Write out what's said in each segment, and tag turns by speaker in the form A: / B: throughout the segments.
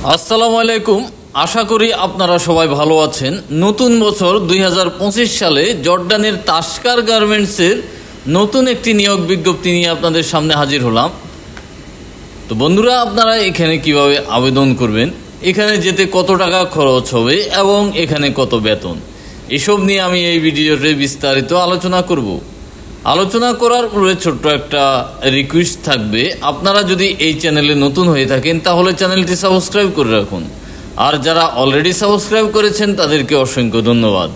A: আসসালামু আলাইকুম। আশা করি আপনারা সবাই ভালো আছেন। নতুন বছর 2025 সালে জর্ডানের তাস্কার গার্মেন্টসের নতুন একটি নিয়োগ বিজ্ঞপ্তি নিয়ে আপনাদের সামনে হাজির হলাম। তো বন্ধুরা, আপনারা এখানে কিভাবে আবেদন করবেন, এখানে যেতে কত টাকা খরচ হবে এবং এখানে কত বেতন, এসব নিয়ে আমি এই ভিডিওতে বিস্তারিত আলোচনা করব। আলোচনা করার পরে ছোট্ট একটা রিকোয়েস্ট থাকবে, আপনারা যদি এই চ্যানেলে নতুন হয়ে থাকেন তাহলে চ্যানেলটি সাবস্ক্রাইব করে রাখুন, আর যারা অলরেডি সাবস্ক্রাইব করেছেন তাদেরকে অসংখ্য ধন্যবাদ।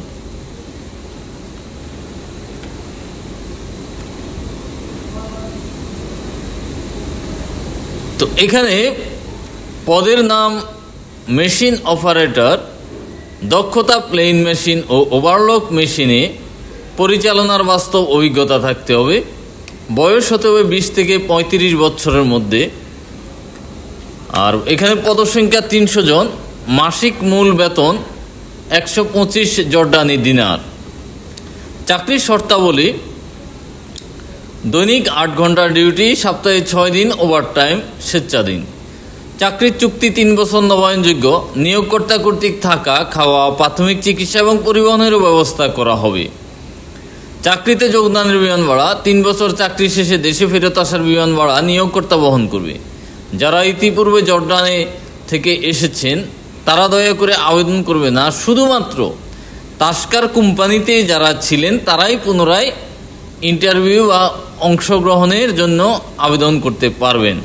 A: তো এখানে পদের নাম মেশিন অপারেটর, দক্ষতা প্লেন মেশিন ও ওভারলক মেশিনে পরিচালনার বাস্তব অভিজ্ঞতা থাকতে হবে। বয়স হতে হবে 20 থেকে 35 বছরের মধ্যে। আর এখানে পদসংখ্যা 300 জন। মাসিক মূল বেতন 125 জর্ডানি দিনার। চাকরির শর্তাবলী: দৈনিক 8 ঘন্টার ডিউটি, সপ্তাহে 6 দিন ওভারটাইম, স্বেচ্ছাদিন। চাকরির চুক্তি 3 বছর নবায়নযোগ্য। নিয়োগকর্তা কর্তৃক থাকা, খাওয়া, প্রাথমিক চিকিৎসা এবং পরিবহনেরও ব্যবস্থা করা হবে। চাকরিতে যোগদানের বিমান ভাড়া: 3 বছর চাকরি শেষে দেশে ফেরত আসার বিমান ভাড়া নিয়োগকর্তা বহন করবে। যারা ইতিপূর্বে জর্ডানে থেকে এসেছেন তারা দয়া করে আবেদন করবে না। শুধুমাত্র তাস্কার কোম্পানিতে যারা ছিলেন তারাই পুনরায় ইন্টারভিউ বা অংশগ্রহণের জন্য আবেদন করতে পারবেন।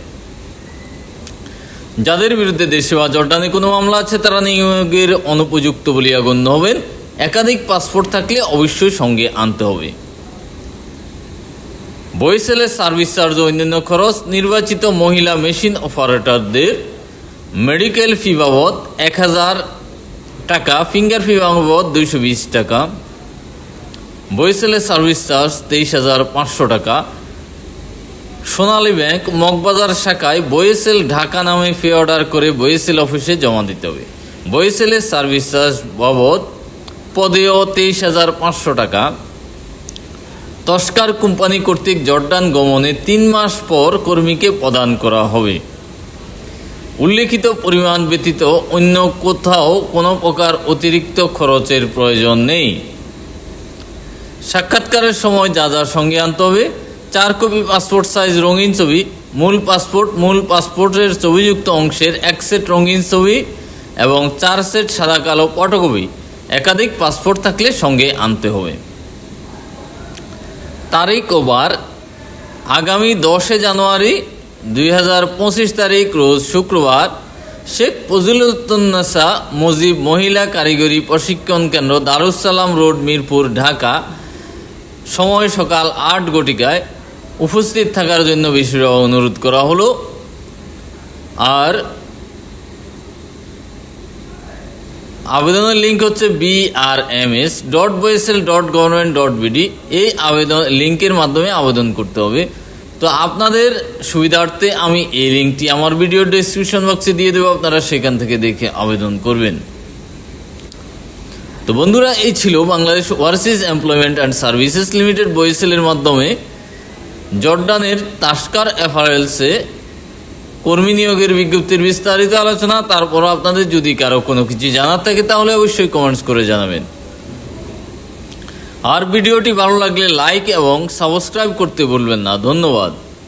A: যাদের বিরুদ্ধে দেশে বা জর্ডানে কোনো মামলা আছে তারা নিয়োগের অনুপযুক্ত বলিয়া গণ্য হবেন। একাধিক পাসপোর্ট থাকলে অবশ্যই সঙ্গে আনতে হবে। বয়েসেলের সার্ভিস চার্জ ও অন্যান্য খরচ: নির্বাচিত মহিলা মেশিন অপারেটরদের মেডিকেল ফি বাবদ 1000 টাকা, ফিঙ্গার ফি বাবদ 220 টাকা। বয়েসেলের সার্ভিস চার্জ 23,500 টাকা। সোনালী ব্যাংক মগবাজার শাখায় বয়েসেল ঢাকা নামে ফি অর্ডার করে বয়েসেল অফিসে জমা দিতে হবে। বয়েসেলের সার্ভিস চার্জ বাবদ পদেও 23,500 টাকা। তস্কার কোম্পানি কর্তৃক জর্ডান গমনে 3 মাস পর কর্মীকে প্রদান করা হবে। উল্লেখিত পরিমাণ ব্যতীত অন্য কোথাও কোনো প্রকার অতিরিক্ত খরচের প্রয়োজন নেই। সাক্ষাৎকারের সময় যা যা সঙ্গে আনতে হবে: 4 কপি পাসপোর্ট সাইজ রঙিন ছবি, মূল পাসপোর্টের ছবিযুক্ত অংশের 1 সেট রঙিন ছবি এবং 4 সেট সাদা কালো ফটোকপি। একাধিক পাসপোর্ট থাকলে সঙ্গে আনতে হবে। তারিখ ও বার: আগামী 10 জানুয়ারি 2025 তারিখ, রোজ শুক্রবার, শেখ ফজিলতুন্নেসা মুজিব মহিলা কারিগরি প্রশিক্ষণ কেন্দ্র, দারুস সালাম রোড, মিরপুর, ঢাকা। সময় সকাল 8 ঘটিকায়। উপস্থিত থাকার জন্য বিশেষ অনুরোধ করা হলো। আর আবেদনের লিঙ্ক হচ্ছে brms.boesel.government.bd। এই আবেদন লিঙ্কের মাধ্যমে আবেদন করতে হবে। তো আপনাদের সুবিধার্থে আমি এই লিঙ্কটি আমার ভিডিও ডেসক্রিপশন বক্সে দিয়ে দেবো, আপনারা সেখান থেকে দেখে আবেদন করবেন। তো বন্ধুরা, এই ছিল Bangladesh overseas employment and services limited বয়েসেলের মাধ্যমে জর্ডানের তাস্কার অ্যাপারেলসে কর্মী নিয়োগের বিজ্ঞপ্তির বিস্তারিত আলোচনা। তারপর আপনাদের যদি কারো কোনো কিছু জানার থাকে তাহলে অবশ্যই কমেন্টস করে জানাবেন। আর ভিডিওটি ভালো লাগলে লাইক এবং সাবস্ক্রাইব করতে ভুলবেন না। ধন্যবাদ।